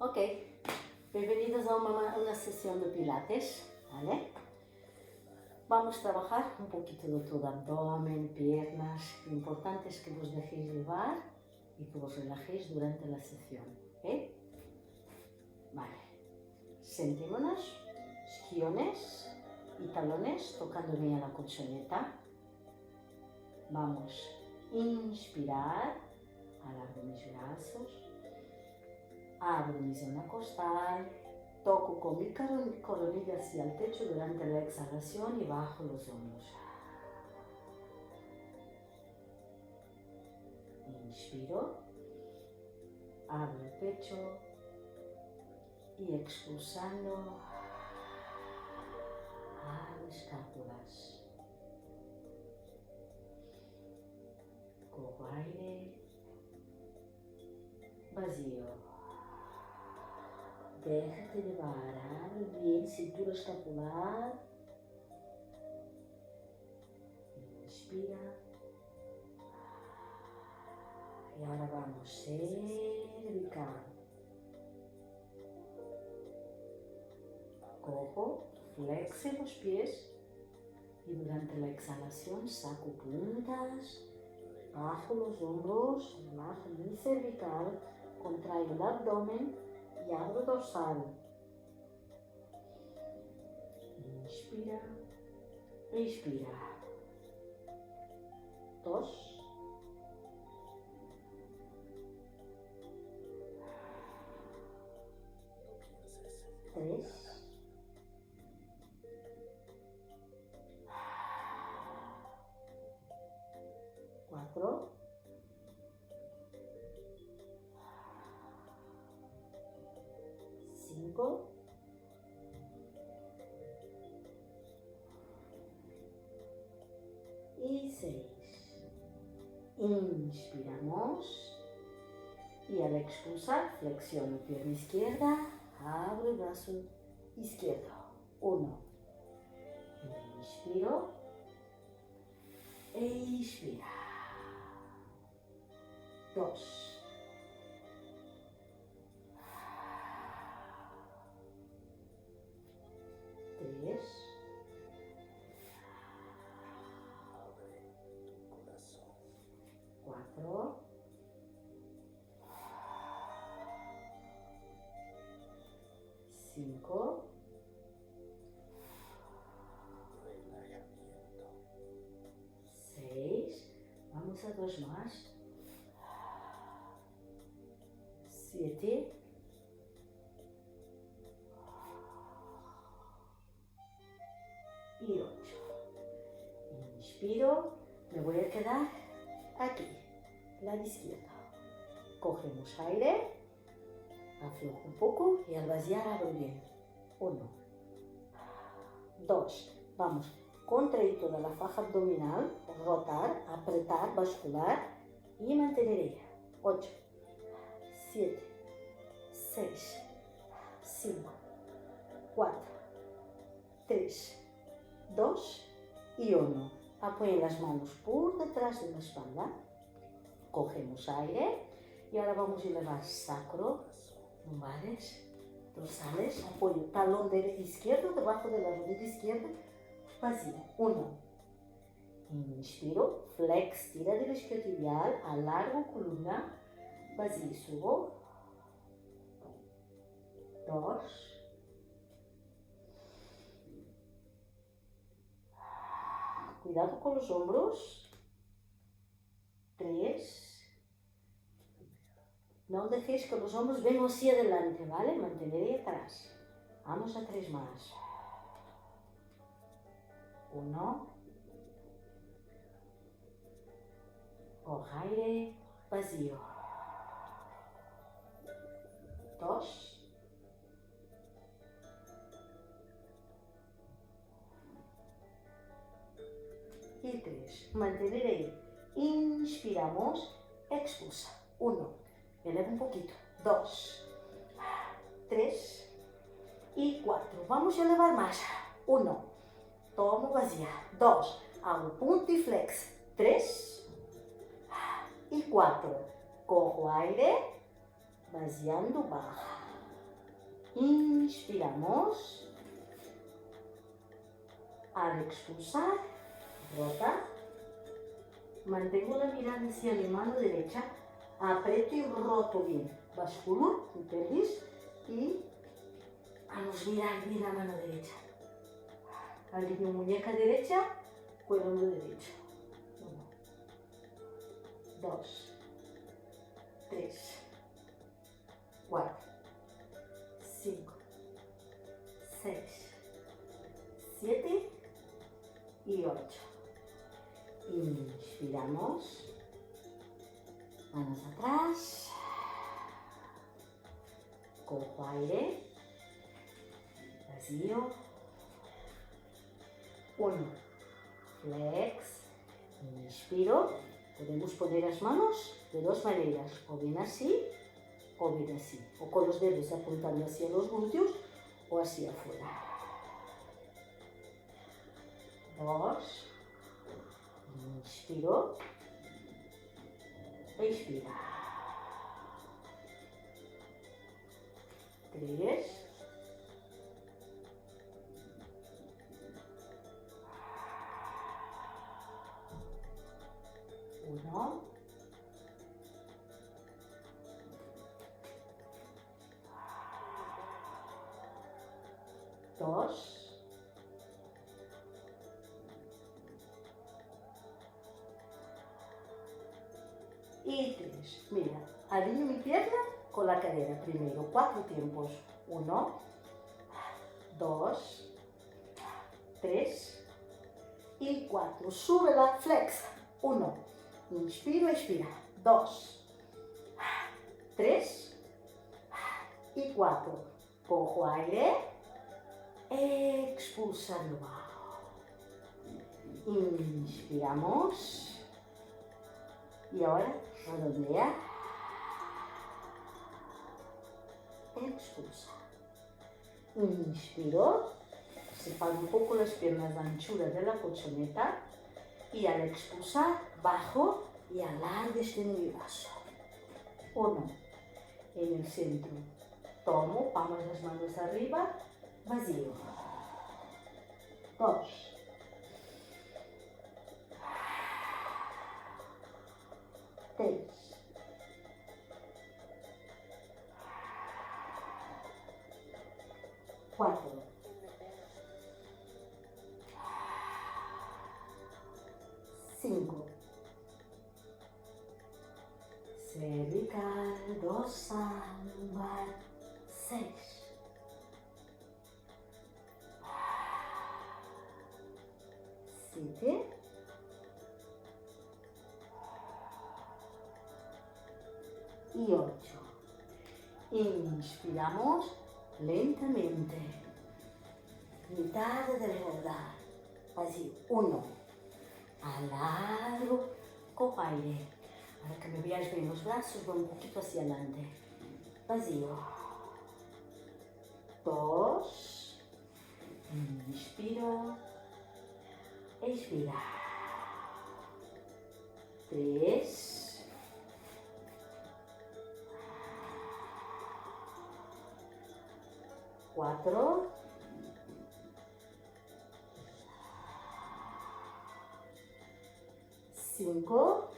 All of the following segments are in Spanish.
Ok, bienvenidos a una sesión de pilates, ¿vale? Vamos a trabajar un poquito de todo, abdomen, piernas. Lo importante es que vos dejéis llevar y que vos relajéis durante la sesión, ¿ok? Vale, sentémonos, esquiones y talones tocando bien a la colchoneta. Vamos a inspirar, alargo mis brazos. Abro mi zona costal, toco con mi coronilla hacia el techo durante la exhalación y bajo los hombros. Inspiro, abro el pecho y expulsando a las escápulas. Cojo aire, vacío. Déjate llevar, abre bien cintura escapular. Inspira. Y ahora vamos, cervical. Cojo, flexe los pies y durante la exhalación saco puntas, bajo los hombros, relajo mi cervical, contraigo el abdomen y abro dorsal. Inspira, expira. 2, 3, 4, 5, 6. Inspiramos y al expulsar flexiono pierna izquierda, abro el brazo izquierdo. 1. Inspiro. Expira. 2. 3. 4. 5. 6. Vamos a 2 más. 7. 8. Inspiro, me voy a quedar aquí, lado izquierdo. Cogemos aire, aflojo un poco y al vaciar abro bien. 1, 2, vamos, contraer toda la faja abdominal, rotar, apretar, bascular y mantener. 8, 7, 6, 5, 4, 3, 2 y 1. Apoyen las manos por detrás de la espalda. Cogemos aire y ahora vamos a elevar sacro, lumbares, dorsales. Apoyo talón izquierdo debajo de la rodilla izquierda. Vacío. 1. Inspiro, flex, tira del isquiotibial, alargo columna. Vacío, subo. 2. Cuidado con los hombros. 3. No dejéis que los hombros vengan hacia adelante, ¿vale? Mantener atrás. Vamos a 3 más. 1. Coja aire, vacío. 2. Y 3. Mantener ahí. Inspiramos, expulsa. 1. Eleva un poquito. 2. 3. Y 4. Vamos a elevar más. 1. Tomo vacía. 2. Hago punto y flex. 3. Y 4. Cojo aire. Vaciando, baja. Inspiramos. Al expulsar, rota. Mantengo la mirada hacia mi mano derecha. Aprieto y roto bien. Basculo mi pelvis y vamos a girar bien la mano derecha. Alineo muñeca derecha con el hombro derecho. 1, 2, 3, 4, 5, 6, 7 y 8. Inspiramos. Manos atrás. Cojo aire. Vacío. 1. Flex. Inspiro. Podemos poner las manos de dos maneras. O bien así, o bien así. O con los dedos apuntando hacia los glúteos o hacia afuera. 2. Inspiro. Expira. 3. 1. 2. Y 3. Mira, alineo mi pierna con la cadera primero. 4 tiempos. 1, 2, 3 y 4. Súbela, flex. 1. Inspiro, expira. 2, 3 y 4. Cojo aire. Expulsando bajo. Inspiramos. Y ahora redondea. Expulsa. Inspiro. Separo un poco las piernas de anchura de la colchoneta. Y al expulsar, bajo y alargo este mi brazo. 1. En el centro. Tomo, palmas las manos arriba. Vacío. 2. 3. 4. 5. Cervical, dorsal, lumbar. 6. 7. Y 8. Inspiramos lentamente. Mitad del rodar. Así. 1. Alargo. Cojo aire. Para que me veáis bien los brazos, voy un poquito hacia adelante. Vacío. 2. Inspiro. Expira. 3. 4. 5.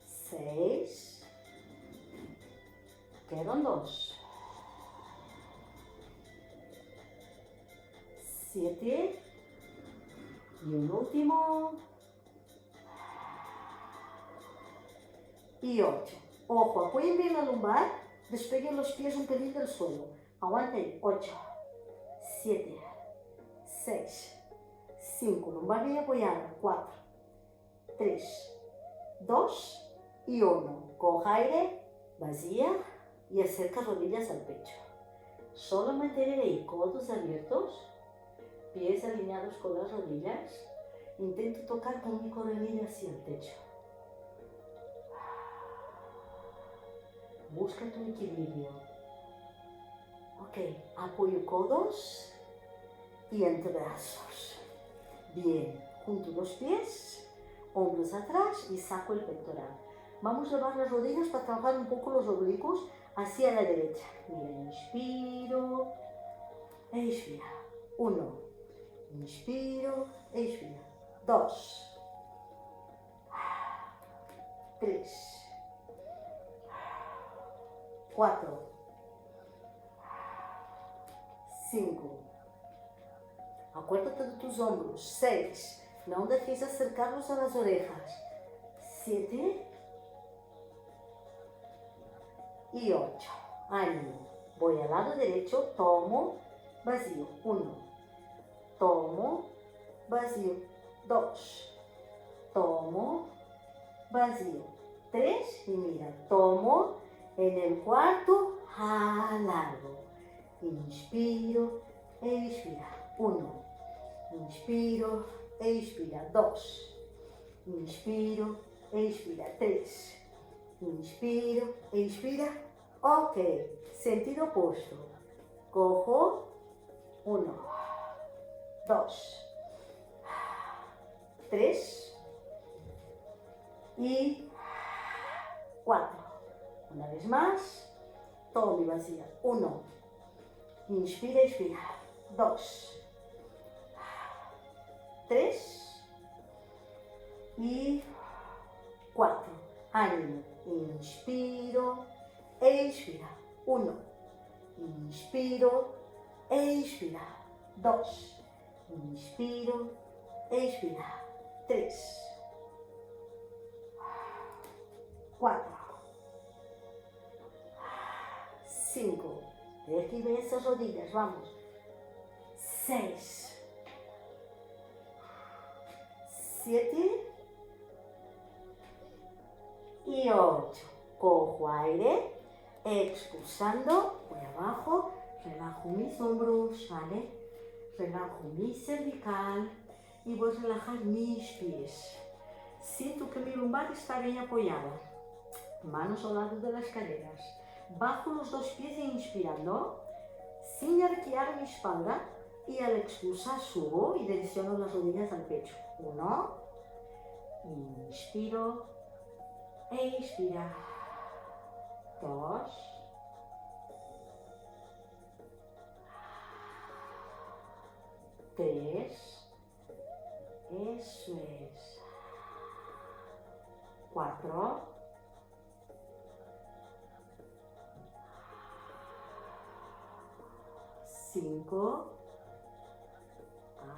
6. Quedan 2. 7. Y un último. Y 8. Ojo, apoyen bien la lumbar, despeguen los pies un pelín del suelo. Aguanten. 8, 7, 6, 5. Lumbar bien apoyada. 4, 3, 2 y 1. Coja aire, vacía y acerca rodillas al pecho. Solo mantener ahí codos abiertos, pies alineados con las rodillas. Intento tocar con mi coronilla hacia el techo. Busca tu equilibrio. Ok, apoyo codos y antebrazos. Bien, junto los pies, hombros atrás y saco el pectoral. Vamos a llevar las rodillas para trabajar un poco los oblicuos hacia la derecha. Mira, inspiro, expira. 1, inspiro, expira. 2, 3, 4, 5. Acuérdate de tus hombros. 6. No dejes acercarlos a las orejas. 7 y 8. Ánimo. Voy al lado derecho, tomo, vacío. 1. Tomo, vacío. 2. Tomo, vacío. 3. Y mira, tomo. En el cuarto, alargo. Inspiro, expira. 1. Inspiro, expira. 2. Inspiro, expira. 3. Inspiro, expira. Ok. Sentido opuesto. Cojo. 1, 2, 3 y 4. Una vez más. Tomo y vacía. 1. Inspira, expira. 2, 3 y 4. Ánimo. Inspiro, expira. 1. Inspiro, expira. 2. Inspiro, expira. 3, 4, 5. Derribe esas rodillas, vamos. 6, 7 y 8. Cojo aire, expulsando, voy abajo, relajo mis hombros, ¿vale? Relajo mi cervical y voy a relajar mis pies. Siento que mi lumbar está bien apoyada. Manos al lado de las caderas. Bajo los dos pies inspirando, sin arquear mi espalda, y al expulsar subo y direcciono las rodillas al pecho. 1, inspiro, expira. 2, 3, eso es. 4, 5,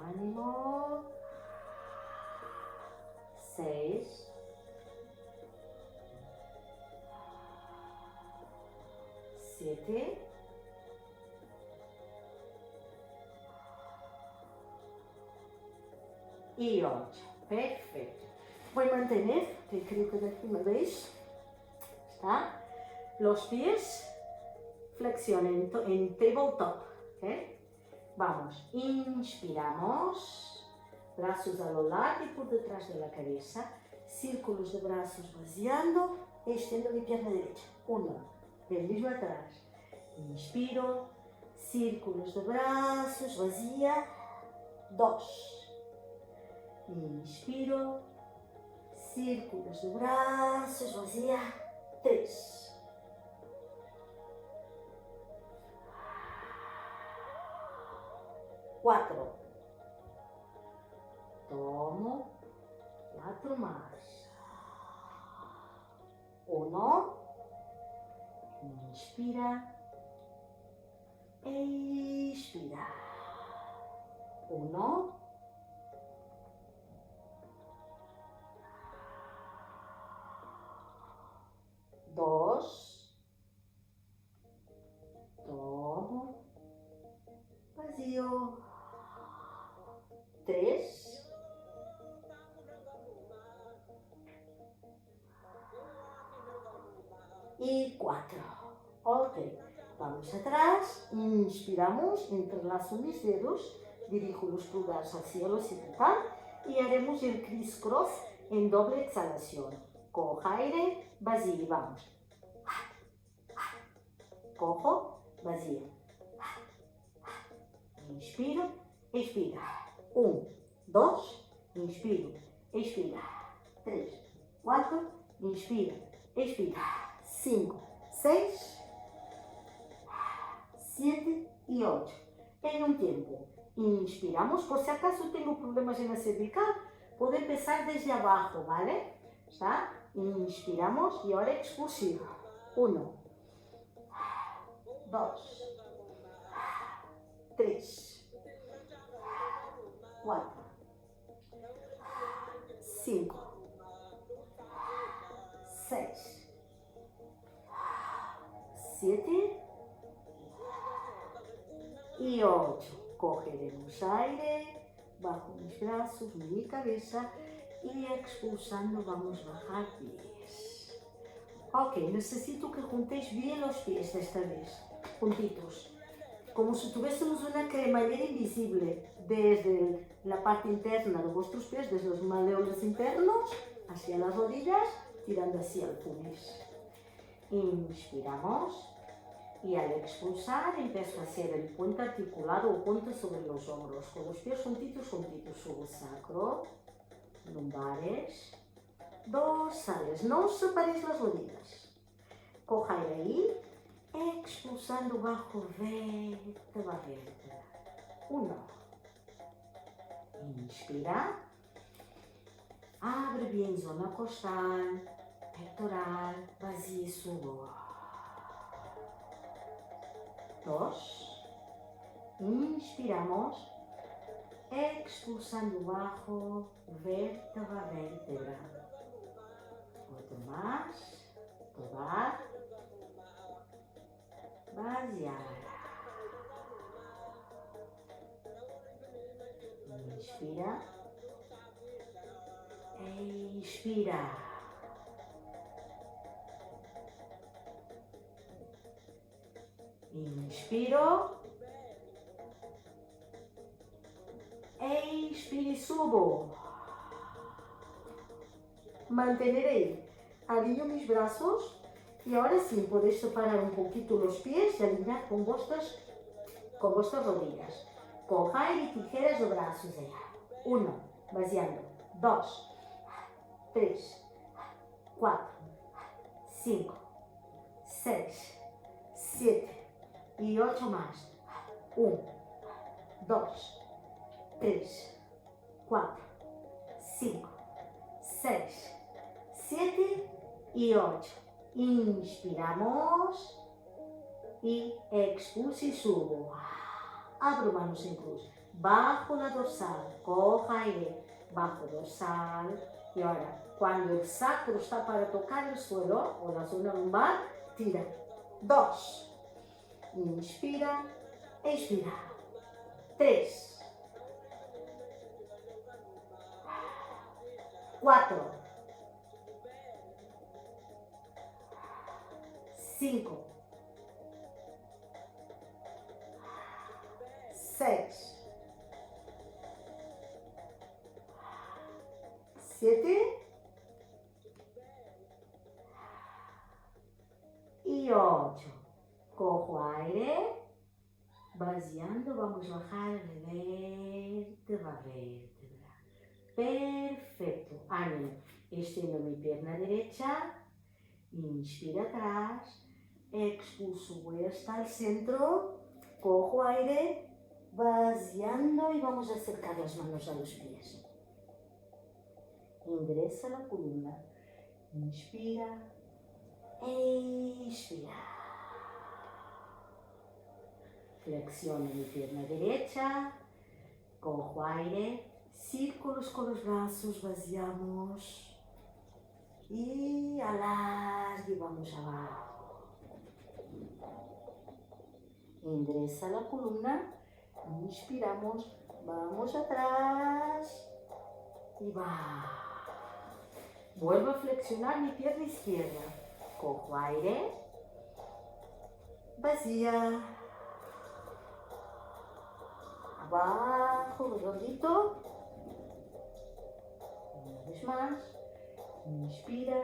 ánimo. 6, 7, 8. Perfecto. Voy a mantener, que creo que de aquí me veis. ¿Está? Los pies flexionen en tabletop. ¿Okay? Vamos, inspiramos, brazos a lo largo y por detrás de la cabeza, círculos de brazos vaciando, extiendo mi pierna derecha. 1, el mismo atrás. Inspiro, círculos de brazos, vacía. 2. Inspiro, círculos de brazos, vacía. 3. 4. Tomo. 4 más. 1. Inspira. Expira. 1. 2. Tomo. Vacío. 3. Y 4. Ok. Vamos atrás. Inspiramos. Entrelazo mis dedos. Dirijo los pulgares al cielo occipital. Y haremos el criss-cross en doble exhalación. Cojo aire. Vacío. Vamos. Cojo. Vacío. Inspiro. Expira. 1, 2, inspiro, expira. 3, 4, inspira, Expira. 5, 6, 7 y 8. En un tiempo. Inspiramos. Por si acaso tengo problemas en la cervical, puedo empezar desde abajo, ¿vale? ¿Está? Inspiramos y ahora expulsivo. 1, 2, 3, 4, 5, 6, 7 y 8. Cogeremos aire bajo mis brazos, mi cabeza y expulsando vamos a bajar pies. Ok, necesito que juntéis bien los pies esta vez, juntitos, como si tuviésemos una cremallera invisible desde la parte interna de vuestros pies, desde los maleoles internos hacia las rodillas, tirando hacia el pubis. Inspiramos. Y al expulsar empiezo a hacer el puente articulado o puente sobre los hombros, con los pies juntitos, subo sacro, lumbares, dorsales. No os separéis las rodillas. Coja aire ahí, expulsando bajo vértebra, vértebra. 1. Inspira. Abre bien zona costal, pectoral, vacía y subo. 2. Inspiramos, expulsando bajo, vértebra, vértebra. Otro más, tomar, vaciar. Inspira, expira. Inspiro, expiro y subo. Manteneré, alineo mis brazos y ahora sí podéis separar un poquito los pies y alinear con vuestras rodillas. Cojáis y tijeras de brazos allá. 1, vaciando. 2, 3, 4, 5, 6, 7. Y 8 más. 1, 2, 3, 4, 5, 6, 7 y 8. Inspiramos y expulso y subo. Abro manos en cruz. Bajo la dorsal. Coja aire. Bajo dorsal. Y ahora, cuando el sacro está para tocar el suelo o la zona lumbar, tira. 2. Inspira, expira. 3, 4, 5, 6, 7 y 8. Cojo aire, vaciando, vamos a bajar vértebra a vértebra. Perfecto. Ánimo. Extiendo mi pierna derecha, inspira atrás, expulso, voy hasta el centro, cojo aire, vaciando y vamos a acercar las manos a los pies. Endereza la columna, inspira, expira. Flexiono mi pierna derecha, cojo aire, círculos con los brazos, vaciamos y alargue, vamos abajo. Endereza la columna, inspiramos, vamos atrás y va. Vuelvo a flexionar mi pierna izquierda, cojo aire, vacía. Abajo, redondito. Una vez más. Inspira.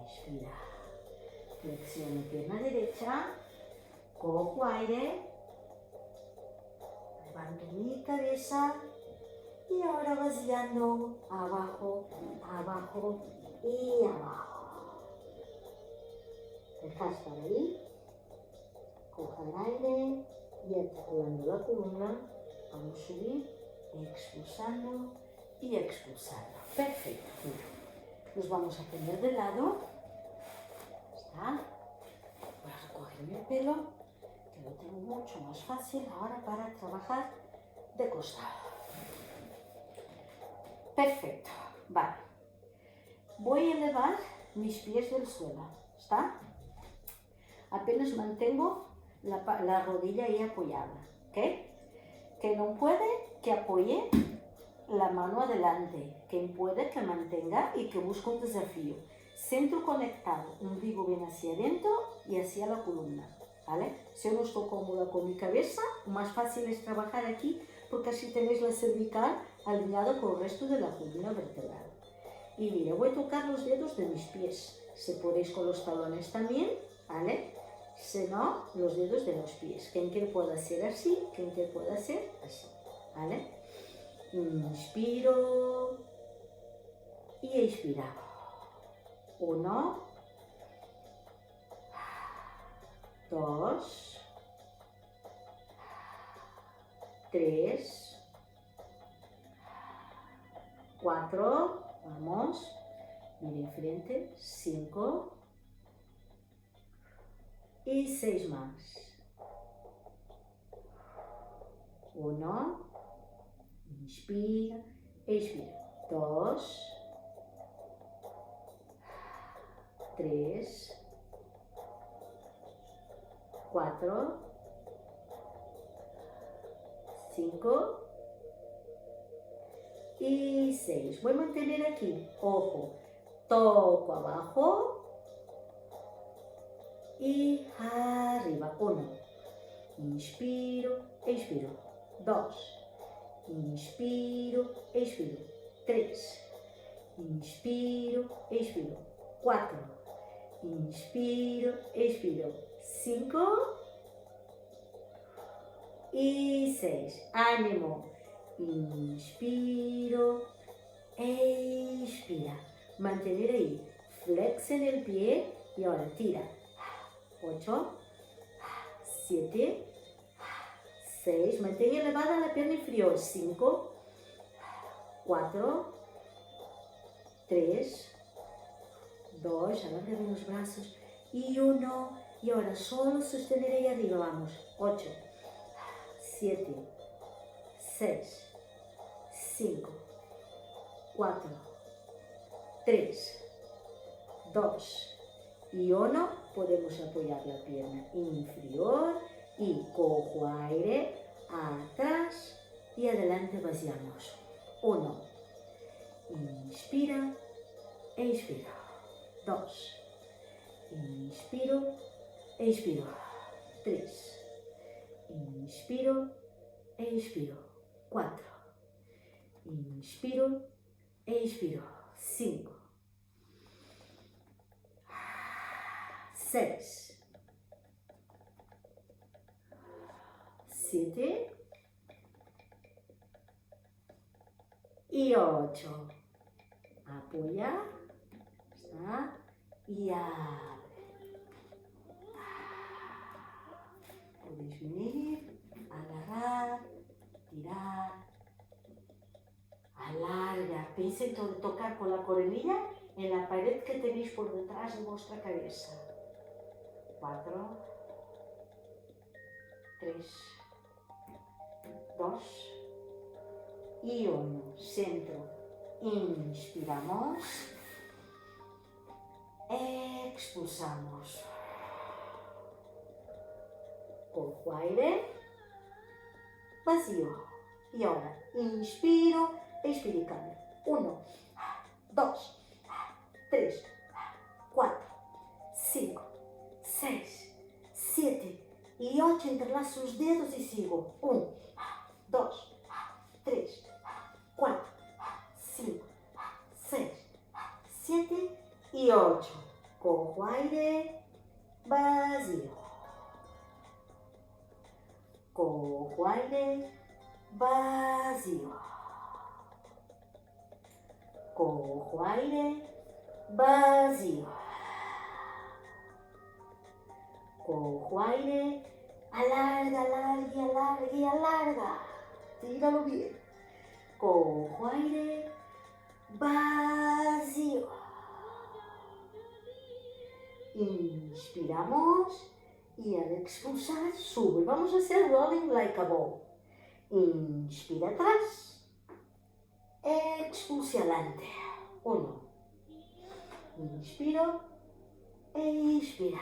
Expira. Flexiono pierna derecha. Cojo aire. Levanto mi cabeza. Y ahora vaciando, abajo, abajo y abajo. Dejas para ahí, coja el aire y articulando la columna, vamos a subir, expulsando y expulsando. Perfecto. Nos vamos a poner de lado. ¿Está? Voy a recoger el pelo, que lo tengo mucho más fácil ahora para trabajar de costado. Perfecto. Vale. Voy a elevar mis pies del suelo. ¿Está? Apenas mantengo la rodilla ahí apoyada. ¿Ok? Que no puede, que apoye la mano adelante. Quien puede, que mantenga y que busque un desafío. Centro conectado, ombligo bien hacia adentro y hacia la columna. ¿Vale? Si yo no estoy cómoda con mi cabeza, más fácil es trabajar aquí porque así tenéis la cervical alineada con el resto de la columna vertebral. Y mira, voy a tocar los dedos de mis pies. Si podéis con los talones también, ¿vale? Si no, los dedos de los pies. Quien que pueda hacer así, quien que pueda hacer así, ¿vale? Inspiro y expiro. 1, 2, 3, 4, vamos, mira enfrente, 5 y 6 más. 1, inspira, expira. 2, 3, 4, 5 y 6. Voy a mantener aquí, ojo, toco abajo y arriba. 1, inspiro, expiro. 2, inspiro, expiro. 3, inspiro, expiro. 4, inspiro, expiro. 5 y 6. ¡Ánimo! Inspiro, expira. Mantener ahí. Flexa en el pie y ahora tira. 8, 7, 6. Mantén elevada la pierna inferior. 5, 4, 3, 2. Alarga bien los brazos. Y 1. Y ahora solo sostener ahí arriba. Vamos. 8, 7, 6, 5, 4, 3, 2 y 1. Podemos apoyar la pierna inferior y cojo aire, atrás y adelante vaciamos. 1, inspira, expira. 2, inspiro, expiro. 3, inspiro, expiro. 4, inspiro, expiro. 5, 6, 7 y 8. Apoya, está, y abre. Podéis venir, agarrar, tirar, alarga. Pensa en tocar con la coronilla en la pared que tenéis por detrás de vuestra cabeza. 4, 3, 2 y 1. Centro. Inspiramos. Expulsamos. Cojo aire. Vacío. Y ahora inspiro, expiro y cambio. 1, 2, 3, 4, 5, 6, 7 y 8. Entrelazo los dedos y sigo. 1, 2, 3, 4, 5, 6, 7 y 8. Cojo aire, vacío. Cojo aire, vacío. Cojo aire, vacío. Cojo aire, alarga, alarga, alarga, alarga. Tíralo bien. Cojo aire, vacío. Inspiramos y al expulsar sube. Vamos a hacer rolling like a ball. Inspira atrás. Expulse adelante. 1. Inspiro. Expira.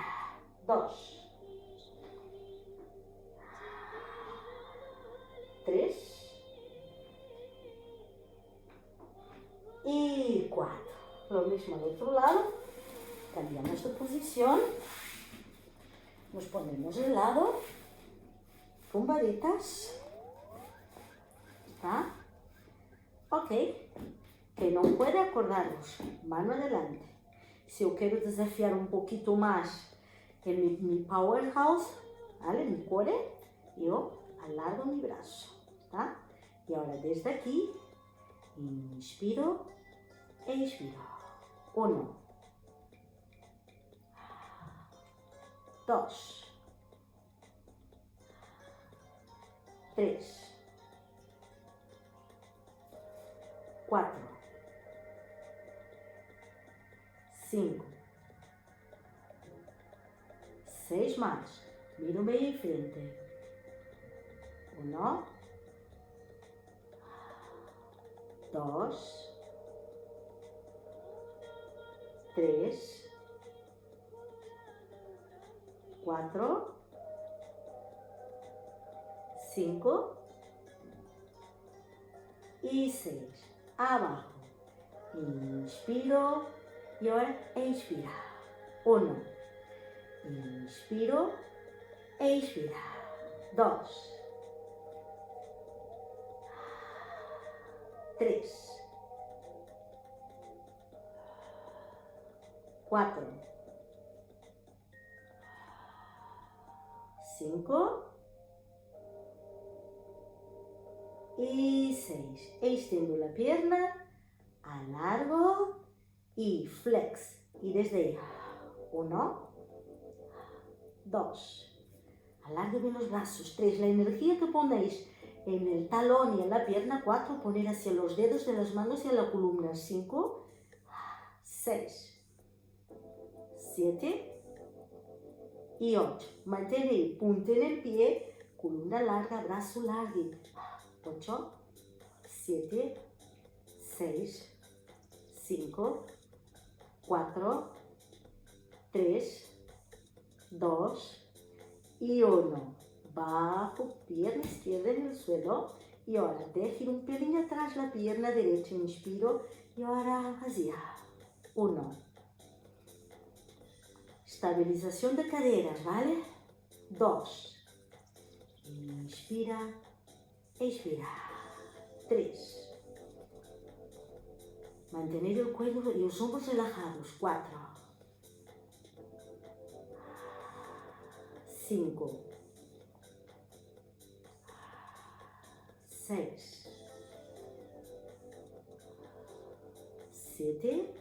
2. 3. Y 4. Lo mismo al otro lado. Cambiamos de posición. Nos ponemos de lado. Tumbaditas. ¿Está? Ok. Que no puede acordaros. Mano adelante. Si yo quiero desafiar un poquito más en mi powerhouse, ¿vale? Mi core, yo alargo mi brazo. ¿Está? Y ahora desde aquí, inspiro e expiro. 1. 2. 3. 4. 5. 6 más. Miro bem em frente. 1. 2. 3. 4. 5. Y 6. Abajo. Inspiro y ahora expira. 1. Inspiro e expira. 2. 3. 4. 5. Y 6. Extiendo la pierna, alargo y flex. Y desde ahí, 1, 2. Alargo bien los brazos. 3. La energía que ponéis en el talón y en la pierna. 4. Poner hacia los dedos de las manos y a la columna. 5, 6, 7 y 8. Mantener punta en el pie, columna larga, brazo largo. 8, 7, 6, 5, 4, 3, 2 y 1. Bajo, pierna izquierda en el suelo. Y ahora dejo un pelín atrás la pierna derecha. Inspiro y ahora vacía. 1. Estabilización de caderas, ¿vale? 2. Inspira. Expira. 3. Mantener el cuello y los hombros relajados. 4. 5. 6. 7.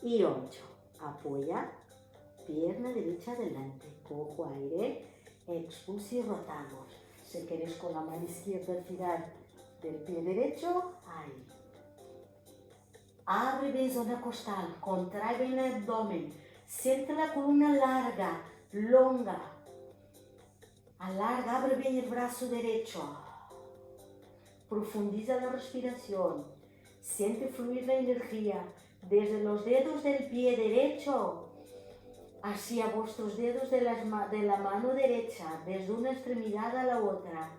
Y 8. Apoya. Pierna derecha adelante. Cojo aire. Expulsa y rotamos. Si quieres con la mano izquierda tirar del pie derecho, ahí. Abre bien zona costal, contrae bien el abdomen, siente la columna larga, longa. Alarga, abre bien el brazo derecho. Profundiza la respiración. Siente fluir la energía desde los dedos del pie derecho hacia vuestros dedos de la mano derecha, desde una extremidad a la otra.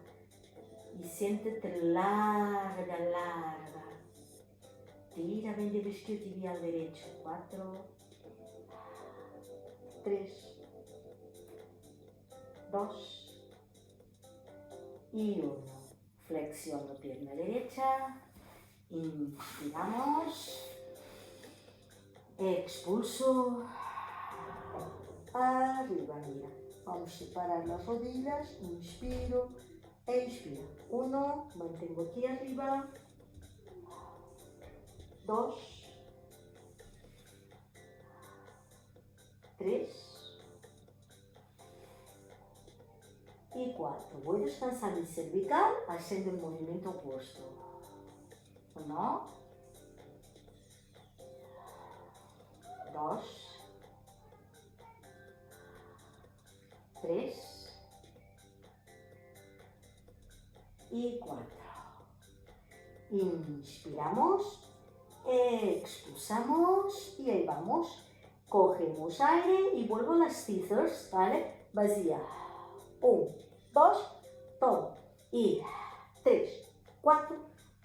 Y siéntete larga, larga. Tira bien del isquiotibial derecho. 4, 3, 2 y 1. Flexiono pierna derecha. Inspiramos. Expulso. Arriba, mira. Vamos a separar las rodillas. Inspiro. e inspira. 1, mantengo aquí arriba. 2, 3 y 4. Voy a descansar mi cervical haciendo el movimiento opuesto. 1, 2, 3 y 4. Inspiramos, expulsamos y ahí vamos. Cogemos aire y vuelvo a las scissors, ¿vale? Vacía. 1, 2, tomo. Y 3, 4,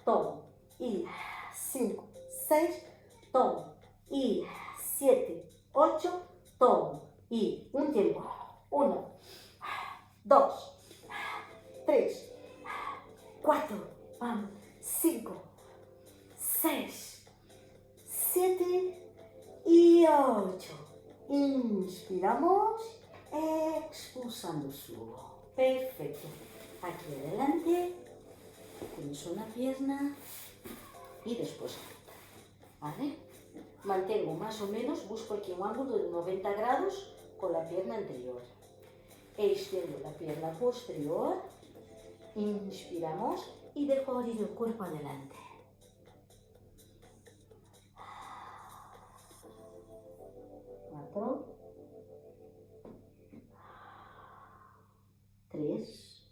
tomo. Y 5, 6, tomo. Y 7, 8, tomo. Y un tiempo. 1, 2, 3, 4, 5, 6, 7 y 8. Inspiramos, expulsando, subo. Perfecto. Aquí adelante, tienes una pierna y después otra, ¿vale? Mantengo más o menos, busco aquí un ángulo de 90 grados con la pierna anterior. Extiendo la pierna posterior, inspiramos y dejo abrir el cuerpo adelante. 4, 3,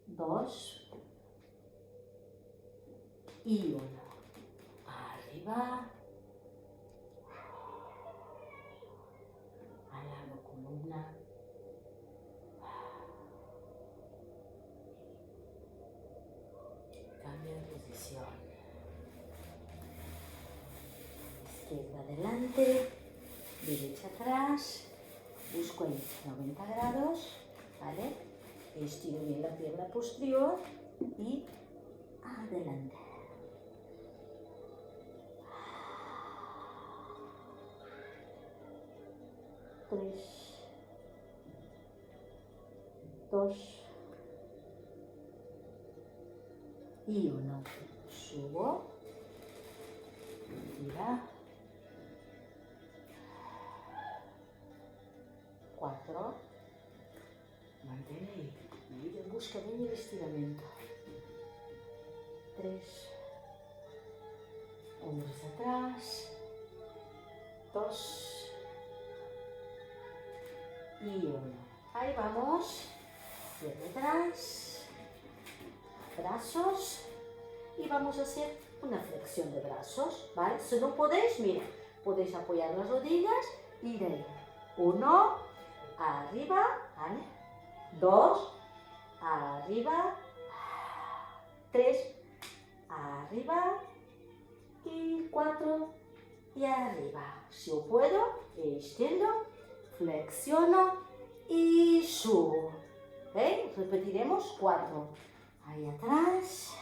2 y 1. Arriba. Alargo columna. Cambio de posición. Izquierda adelante, derecha atrás. Busco ahí 90 grados, ¿vale? Estiro bien la pierna posterior y adelante. 3, 2 y 1. Subo, gira, 4, mantén ahí, y busca bien el estiramiento. 3, hombros atrás, 2 y 1. Ahí vamos, cierre atrás, brazos y vamos a hacer una flexión de brazos, ¿vale? Si no podéis, mira, podéis apoyar las rodillas y de ahí. 1, arriba, ¿vale? 2, arriba, 3, arriba y 4 y arriba. Si yo puedo, extiendo, flexiono y subo. ¿Ven? Repetiremos 4. Ahí atrás.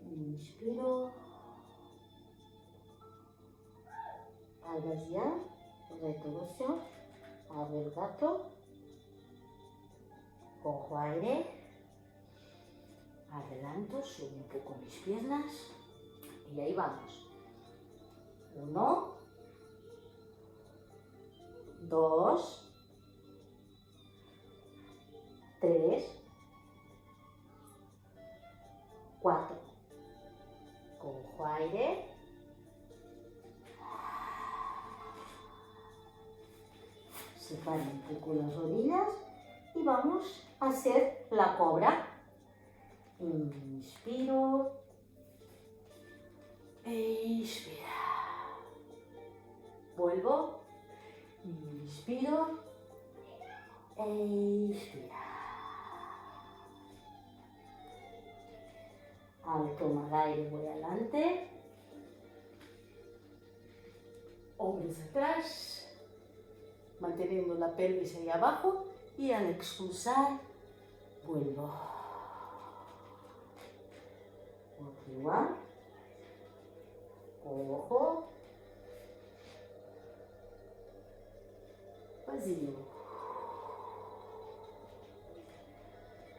Inspiro. Al vaciar, retroversión. Abro el gato. Cojo aire. Adelanto, subo un poco mis piernas. Y ahí vamos. 1, 2, 3, 4. Cojo aire. Separo un poco las rodillas y vamos a hacer la cobra. Inspiro. Expira. Vuelvo. Inspiro. Expira. Al tomar aire voy adelante. Hombros atrás. Manteniendo la pelvis ahí abajo. Y al expulsar, vuelvo. Igual. Ojo. vacío.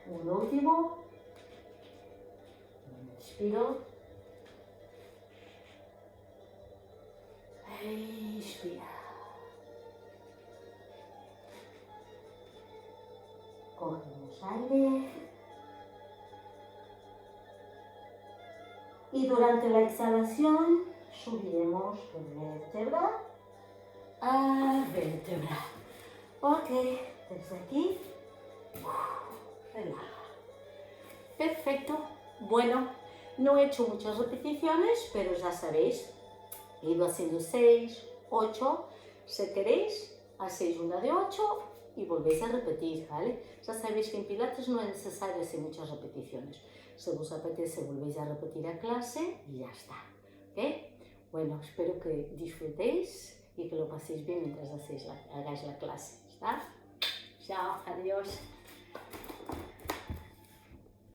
Un último. Inspiro. Expira. Cogemos aire. Y durante la exhalación subiremos vértebra a vértebra. Ok, desde aquí, relaja. Perfecto. Bueno, no he hecho muchas repeticiones, pero ya sabéis, he ido haciendo 6, 8. Si queréis, hacéis una de 8 y volvéis a repetir, ¿vale? Ya sabéis que en Pilates no es necesario hacer muchas repeticiones. Si os apetece, volvéis a repetir a clase y ya está. ¿Ok? Bueno, espero que disfrutéis y que lo paséis bien mientras hagáis la clase. ¿Está? Chao, adiós.